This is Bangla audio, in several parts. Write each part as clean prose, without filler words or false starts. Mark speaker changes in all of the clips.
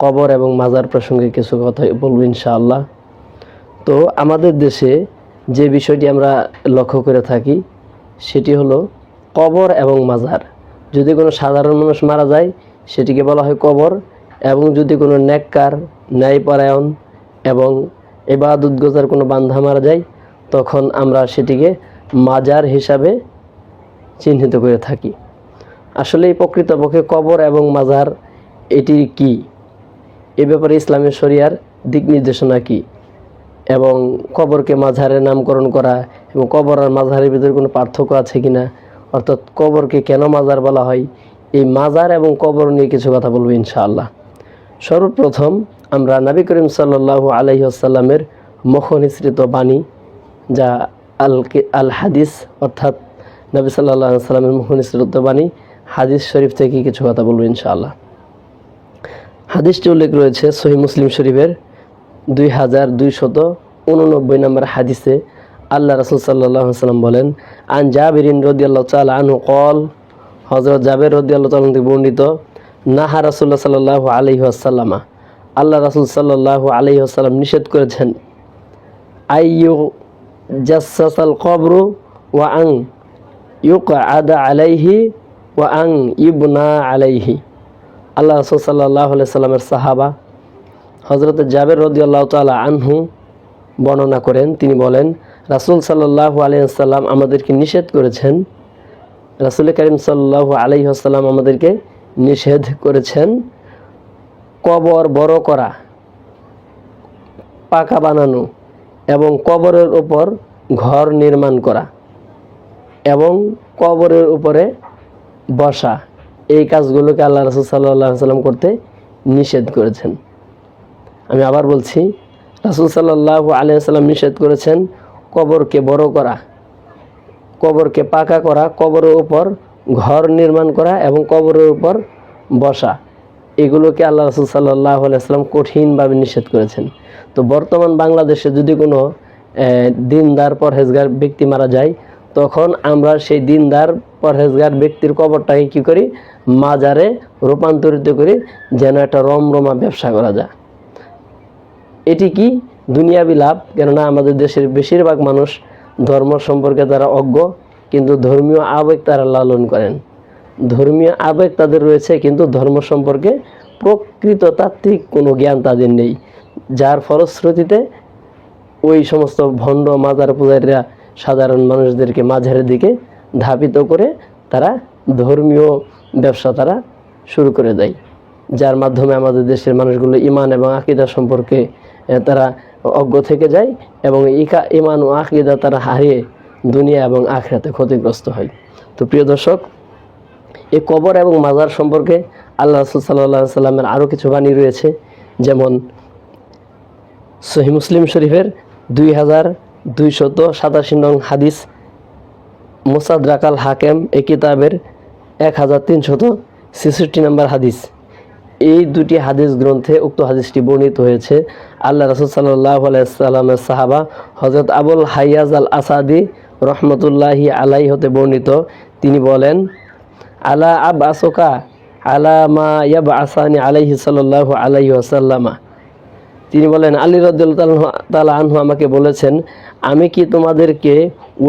Speaker 1: কবর এবং মাজার প্রসঙ্গে কিছু কথা বলবো ইনশাআল্লাহ। তো আমাদের দেশে যে বিষয়টি আমরা লক্ষ্য করে থাকি সেটি হলো কবর এবং মাজার। যদি কোনো সাধারণ মানুষ মারা যায় সেটিকে বলা হয় কবর, এবং যদি কোনো নেককার, ন্যায়পরায়ণ এবং ইবাদতগুজার কোনো বান্দা মারা যায় তখন আমরা সেটিকে মাজার হিসাবে চিহ্নিত করে থাকি। আসলে এই প্রকৃতপক্ষে কবর এবং মাজার এটি কি, এ ব্যাপারে ইসলামের শরিয়ার দিক নির্দেশনা কি, এবং কবরকে মাজারের নামকরণ করা এবং কবর আর মাজারের ভিতরে কোনো পার্থক্য আছে কিনা, অর্থাৎ কবরকে কেন মাজার বলা হয়, এই মাজার এবং কবর নিয়ে কিছু কথা বলবো ইনশাআল্লাহ। সর্বপ্রথম আমরা নবী করিম সাল্লাল্লাহু আলাইহি ওয়াসাল্লামের মুখ নিঃসৃত বাণী, যা আল হাদিস, অর্থাৎ নবী সাল্লাল্লাহু আলাইহি ওয়াসাল্লামের মুখ নিঃসৃত বাণী হাদিস শরীফ থেকে কিছু কথা বলবো ইনশাআল্লাহ। হাদিসটি উল্লেখ রয়েছে সহিহ মুসলিম শরীফের 2289 নম্বর হাদিসে। আল্লাহ রাসূল সাল্লাল্লাহু আলাইহি ওয়াসাল্লাম বলেন, আন জাবিরিন রাদিয়াল্লাহু তাআলা আনহু ক্বাল, হযরত জাবের রাদিয়াল্লাহু তাআলা থেকে বর্ণিত, নাহা রাসূলুল্লাহ সাল্লাল্লাহু আলাইহি ওয়াসাল্লাম, আল্লাহ রাসূল সাল্লাল্লাহু আলাইহি ওয়াসাল্লাম নিষেধ করেছেন, আইয়ু জাসসাসাল কবরু ওয়া আন ইউকআদা আলাইহি ওয়া আন ইবনা আলাইহি। আল্লাহ রাসূল সাল্লাল্লাহু আলাইহি ওয়াসাল্লামের সাহাবা হযরত জাবের রাদিয়াল্লাহু তাআলা আনহু বর্ণনা করেন, তিনি বলেন, রাসূল সাল্লাল্লাহু আলাইহি ওয়াসাল্লাম আমাদেরকে নিষেধ করেছেন, রাসূল করিম সাল্লাল্লাহু আলাইহি ওয়াসাল্লাম আমাদেরকে নিষেধ করেছেন কবর বড় করা, পাকা বানানো এবং কবরের উপর ঘর নির্মাণ করা এবং কবরের উপরে বসা, এই কাজগুলোকে আল্লাহ রাসূল সাল্লাল্লাহু আলাইহি ওয়াসাল্লাম করতে নিষেধ করেছেন। আমি আবার বলছি, রাসূল সাল্লাল্লাহু আলাইহি ওয়াসাল্লাম নিষেধ করেছেন কবরকে বড় করা, কবরকে পাকা করা, কবরের উপর ঘর নির্মাণ করা এবং কবরের উপর বসা, এগুলোকে আল্লাহ রাসূল সাল্লাল্লাহু আলাইহি ওয়াসাল্লাম কঠিনভাবে নিষেধ করেছেন। তো বর্তমান বাংলাদেশে যদি কোনো দিনদার পরহেজগার ব্যক্তি মারা যায় তখন আমরা সেই দিনদার পরহেজগার ব্যক্তির কবরটাকে কী করি, মাজারে রূপান্তরিত করি, যেন একটা রমরমা ব্যবসা করা যায়। এটি কি দুনিয়াবি লাভ, কেননা আমাদের দেশের বেশিরভাগ মানুষ ধর্ম সম্পর্কে তারা অজ্ঞ, কিন্তু ধর্মীয় আবেগ তারা লালন করেন। ধর্মীয় আবেগ তাদের রয়েছে কিন্তু ধর্ম সম্পর্কে প্রকৃত তাত্ত্বিক কোনো জ্ঞান তাদের নেই, যার ফলশ্রুতিতে ওই সমস্ত ভণ্ড মাজার পূজারীরা সাধারণ মানুষদেরকে মাঝারের দিকে ধাবিত করে তারা ধর্মীয় ব্যবসা তারা শুরু করে দেয়, যার মাধ্যমে আমাদের দেশের মানুষগুলো ঈমান এবং আকীদা সম্পর্কে তারা অজ্ঞ থেকে যায় এবং ঈমান ও আকীদা তারা হারিয়ে দুনিয়া এবং আখিরাতে ক্ষতিগ্রস্ত হয়। তো প্রিয় দর্শক, এই কবর এবং মাজার সম্পর্কে আল্লাহ রাসূল সাল্লাল্লাহু আলাইহি ওয়াসাল্লামের আরও কিছু বাণী রয়েছে, যেমন সহিহ মুসলিম শরীফের 2287 নং হাদিস, মুসাদরাক আল হাকেম এই কিতাবের 1366 নম্বর হাদিস। এই দুটি হাদিস গ্রন্থে উক্ত হাদিসটি বর্ণিত হয়েছে। আল্লাহ রাসূল সাল্লাল্লাহু আলাইহি ওয়াসাল্লামের সাহাবা হযরত আবুল হাইয়াজ আল আসাদি রহমতুল্লাহি আলাইহি হতে বর্ণিত, তিনি বলেন, আলা আবআসুকা আলা মা ইয়াবআসানি আলাইহি সাল্লাল্লাহু আলাইহি ওয়াসাল্লাম, তিনি বলেন, আলী রাদিয়াল্লাহু তাআলা আনহু আমাকে বলেছেন, আমি কি তোমাদেরকে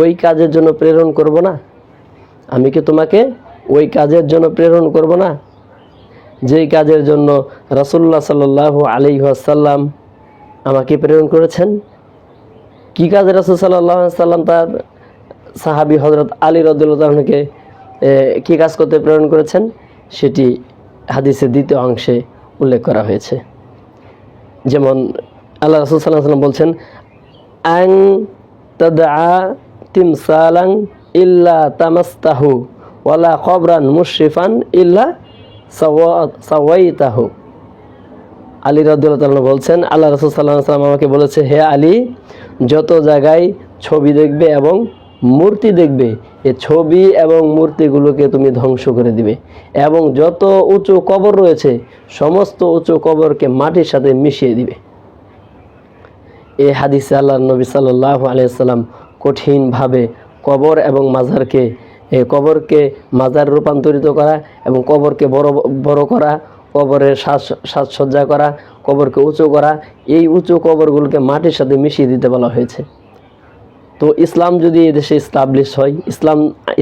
Speaker 1: ওই কাজের জন্য প্রেরণ করব না, আমি কি তোমাকে ওই কাজের জন্য প্রেরণ করব না যেই কাজের জন্য রাসূলুল্লাহ সাল্লাল্লাহু আলাইহি ওয়াসাল্লাম আমাকে প্রেরণ করেছেন। কি কাজে রাসূল সাল্লাল্লাহু আলাইহি ওয়াসাল্লাম তার সাহাবী হযরত আলী রাদিয়াল্লাহু আনহুকে কি কাজ করতে প্রেরণ করেছেন সেটি হাদিসের দ্বিতীয় অংশে উল্লেখ করা হয়েছে। যেমন আল্লাহ রাসূল সাল্লাল্লাহু আলাইহি ওয়াসাল্লাম বলছেন, আন তাদআ তিমসালান ইল্লা তামাস্তাহু ওয়ালা কবরান মুশরিফান ইল্লা সাওয়াইতাহু। আলী রাদিয়াল্লাহু তাআলা বলছেন, আল্লাহ রাসূল সাল্লাল্লাহু আলাইহি ওয়াসাল্লাম আমাকে বলেছে, হে আলী, যত জায়গায় ছবি দেখবে এবং মূর্তি দেখবে, এই ছবি এবং মূর্তিগুলোকে তুমি ধ্বংস করে দিবে এবং যত উঁচু কবর রয়েছে সমস্ত উঁচু কবরকে মাটির সাথে মিশিয়ে দিবে। এই হাদিসে আল্লাহর নবী সাল্লাল্লাহু আলাইহি ওয়াসাল্লাম কঠিনভাবে কবর এবং মাজারকে কবরকে মাজার রূপান্তরিত করা এবং কবরকে বড় করা ও কবরের সাজসজ্জা করা, কবরকে উঁচু করা, এই উঁচু কবরগুলোকে মাটির সাথে মিশিয়ে দিতে বলা হয়েছে। তো ইসলাম যদি এদেশে এস্টাবলিশ হয়,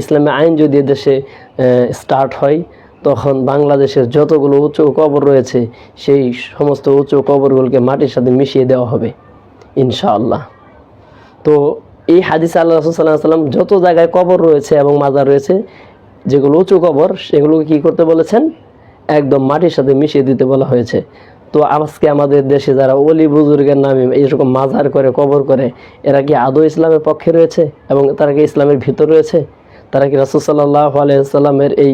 Speaker 1: ইসলামী আইন যদি এদেশে স্টার্ট হয়, তখন বাংলাদেশের যতগুলো উঁচু কবর রয়েছে সেই সমস্ত উঁচু কবরগুলোকে মাটির সাথে মিশিয়ে দেওয়া হবে ইনশাআল্লাহ। তো এই হাদিসে আল্লাহ রাসূল সাল্লাল্লাহু আলাইহি ওয়াসাল্লাম যত জায়গায় কবর রয়েছে এবং মাজার রয়েছে, যেগুলো উঁচু কবর, সেগুলোকে কী করতে বলেছেন? একদম মাটির সাথে মিশিয়ে দিতে বলা হয়েছে। তো আজকে আমাদের দেশে যারা ওলি বুজুর্গের নামে এইরকম মাজার করে, কবর করে, এরা কি আদৌ ইসলামের পক্ষে রয়েছে এবং তারা কি ইসলামের ভিতর রয়েছে? তারা কি রাসূল সাল্লাল্লাহু আলাইহি ওয়াসাল্লামের এই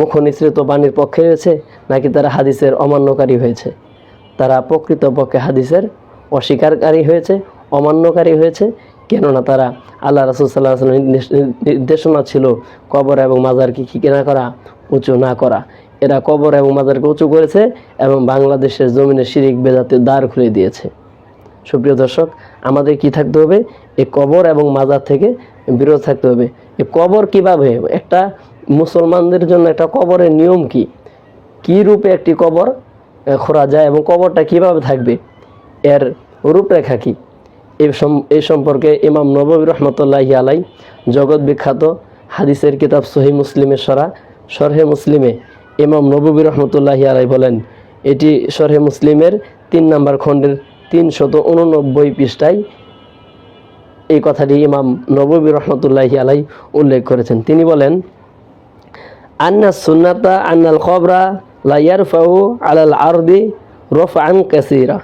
Speaker 1: মুখনিসৃত বাণীর পক্ষে রয়েছে, নাকি তারা হাদিসের অমান্যকারী হয়েছে? তারা প্রকৃতপক্ষে হাদিসের অস্বীকারী হয়েছে, অমান্যকারী হয়েছে। কেননা তারা আল্লাহ রাসূল সাল্লাল্লাহু আলাইহি ওয়াসাল্লামের নির্দেশনা ছিল কবর এবং মাজারকে কী না করা, উঁচু না করা। এরা কবর এবং মাজারকে উঁচু করেছে এবং বাংলাদেশের জমিনে শিরিক বেদাতের দ্বার খুলে দিয়েছে। সুপ্রিয় দর্শক, আমাদের কি থাকতে হবে? এই কবর এবং মাজার থেকে বিরত থাকতে হবে। এই কবর কিভাবে, একটা মুসলমানদের জন্য একটা কবরের নিয়ম কি, কী রূপে একটি কবর খোঁড়া যায় এবং কবরটা কিভাবে থাকবে, এর রূপরেখা কী, এই সম্পর্কে ইমাম নববী রহমতুল্লাহি আলাই জগৎ বিখ্যাত হাদিসের কিতাব সহিহ মুসলিমের শরহে মুসলিমে ইমাম নববী রহমতুল্লাহি আলাই বলেন, এটি শরহে মুসলিমের 3 নম্বর খণ্ডের 389 পৃষ্ঠায় এই কথাটি ইমাম নববী রহমতুল্লাহি আলাই উল্লেখ করেছেন। তিনি বলেন, আন্না সুন্নাতা আন্নাল কবরা লা ইয়ারফাউ আলাল আরদি রফআন কাসীরা।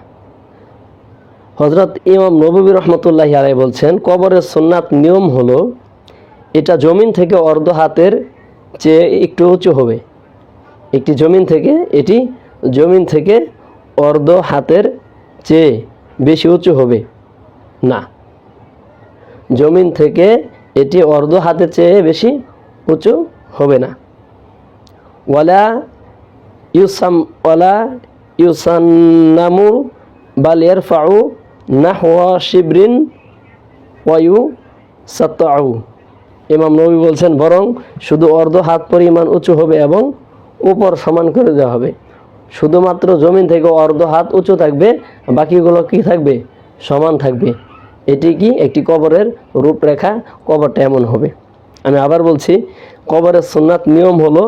Speaker 1: হযরত ইমাম নববী রহমতুল্লাহি আলাই বলছেন, কবরের সুন্নাত নিয়ম হলো এটা জমিন থেকে অর্ধ হাতের চেয়ে একটু উঁচু হবে। এটি জমিন থেকে অর্ধ হাতের চেয়ে বেশি উঁচু হবে না। জমিন থেকে এটি অর্ধ হাতের চেয়ে বেশি উঁচু হবে না। ওয়ালা ইউসান্নামু বাল ইয়ারফাউ নাহওয়া শিবরিন ওয়া ইউসাত্তাউ। ইমাম নবী বলছেন, বরং শুধু অর্ধ হাত পরিমাণ উঁচু হবে এবং উপর সমান করে দেওয়া হবে। শুধুমাত্র জমিন থেকে অর্ধ হাত উঁচু থাকবে, বাকিগুলো কি থাকবে? সমান থাকবে। এটি কি একটি কবরের রূপরেখা, কবরটা এমন হবে। আমি আবার বলছি, কবরের সুন্নাত নিয়ম হলো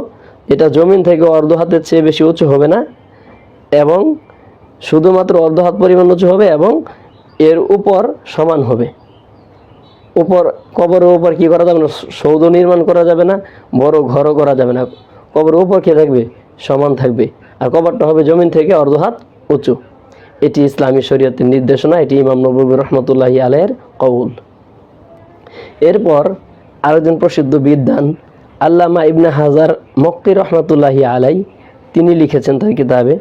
Speaker 1: এটা জমিন থেকে অর্ধ হাতের চেয়ে বেশি উঁচু হবে না এবং শুধুমাত্র অর্ধ হাত পরিমাণ উঁচু হবে এবং এর উপর সমান হবে। কবরের উপর কি করা যাবে না? সৌধ নির্মাণ করা যাবে না, বড় ঘরও করা যাবে না। কবরের উপর কি থাকবে? সমান থাকবে। আর কবরটা হবে জমিন থেকে অর্ধ হাত উঁচু। এটি ইসলামী শরীয়তের নির্দেশনা, এটি ইমাম নববী রহমতুল্লাহি আলাইহির কওল। এরপর আরেকজন প্রসিদ্ধ বিদ্বান আল্লামা ইবনে হাজার মক্কি রহমতুল্লাহি আলাই, তিনি লিখেছেন তার কিতাবে,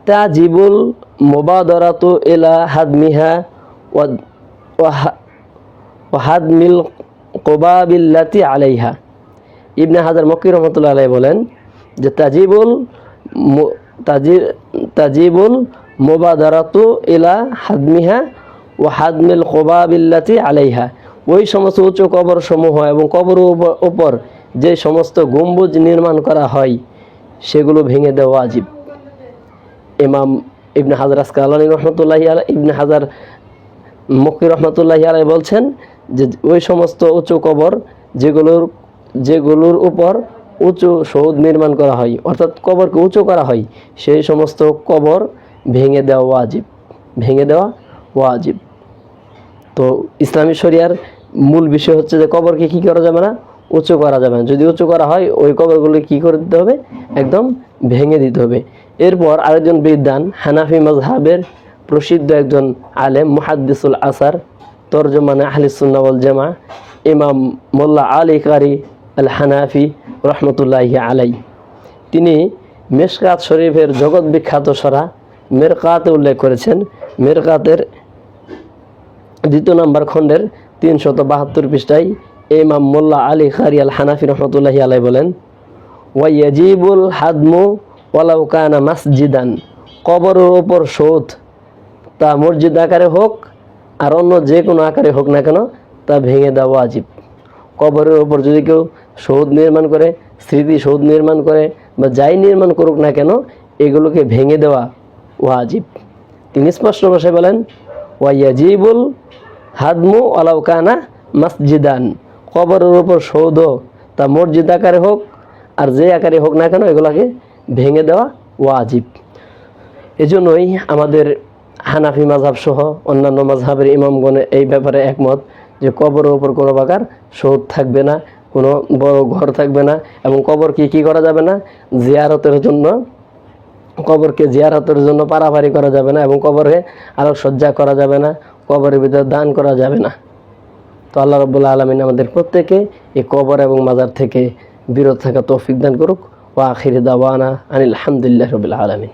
Speaker 1: তাজিবুল মুবাদারাতু ইলা হাদমিহা ওয়া হাদমিল কুবাবিল্লাতি আলাইহা। ইবনে হাজার মক্কি রহমতুল্লাহ আলাই বলেন যে তাজিবুল মুবাদারাতু ইলা হাদমিহা ওয়া হাদমিল কুবাবিল্লাতি আলাইহা। ওই সমস্ত উচ্চ কবর সমূহ এবং কবরের উপর যে সমস্ত গম্বুজ নির্মাণ করা হয় সেগুলো ভেঙে দেওয়া ওয়াজিব। ইমাম ইবনে হাজার আসকালানী রহমতুল্লাহি আলাই, ইবনে হাজার মক্কি রহমতুল্লাহি আলাই বলছেন যে ওই সমস্ত উঁচু কবর যেগুলোর উপর উঁচু সৌধ নির্মাণ করা হয়, অর্থাৎ কবরকে উঁচু করা হয়, সেই সমস্ত কবর ভেঙে দেওয়া ওয়াজিব। তো ইসলামী শরিয়ার মূল বিষয় হচ্ছে যে কবরকে কী করা যাবে না? উঁচু করা যাবে না। যদি উঁচু করা হয়, ওই কবরগুলো কী করে দিতে হবে? একদম ভেঙে দিতে হবে। এরপর আরেকজন বিদ্বান, হানাফি মাজহাবের প্রসিদ্ধ একজন আলেম, মুহাদ্দিসুল আসার, তরজমানে আহলে সুন্নাহ ওয়াল জামা, ইমাম মোল্লা আলী কারি আল হানাফি রহমতুল্লাহি আলাই, তিনি মিশকাত শরীফের জগৎ বিখ্যাত সরা মেরকাতে উল্লেখ করেছেন। মেরকাতের 2 নম্বর খণ্ডের 372 পৃষ্ঠায় ইমাম মোল্লা আলী কারি আল হানাফি রহমতুল্লাহি আলাই বলেন, ওয়া ইয়াজিবুল হাদমু ওয়ালাউ কানা মাসজিদান। কবরের ওপর সৌধ, তা মসজিদ আকারে হোক আর অন্য যে কোনো আকারে হোক না কেন, তা ভেঙে দেওয়া ওয়াজিব। কবরের ওপর যদি কেউ সৌধ নির্মাণ করে, স্মৃতি সৌধ নির্মাণ করে বা যাই নির্মাণ করুক না কেন, এগুলোকে ভেঙে দেওয়া ওয়াজিব। তিনি স্পষ্ট ভাষায় বলেন ওয়াজিবুল হাদমু ওয়ালাউ কানা মসজিদান, কবরের উপর সৌধ তা মসজিদ আকারে হোক আর যে আকারে হোক না কেন এগুলোকে ভেঙে দেওয়া ওয়াজিব। এজন্যই আমাদের হানাফি মাযহাব সহ অন্যান্য মাযহাবের ইমামগণ এই ব্যাপারে একমত যে কবরের উপর কোনো প্রকার সৌধ থাকবে না, কোনো বড় ঘর থাকবে না, এবং কবরকে কি করা যাবে না, জিয়ারতের জন্য, কবরকে জিয়ারতের জন্য পারাপারি করা যাবে না, এবং কবরে আলোকসজ্জা করা যাবে না, কবরের ভিতরে দান করা যাবে না। তো আল্লাহ রাব্বুল আলামিন আমাদের প্রত্যেকে এই কবর এবং মাজার থেকে বিরত থাকা তৌফিক দান করুক। ওয়া আখির দাওয়ানা আনিল হামদুলিল্লাহি রাব্বিল আলামিন।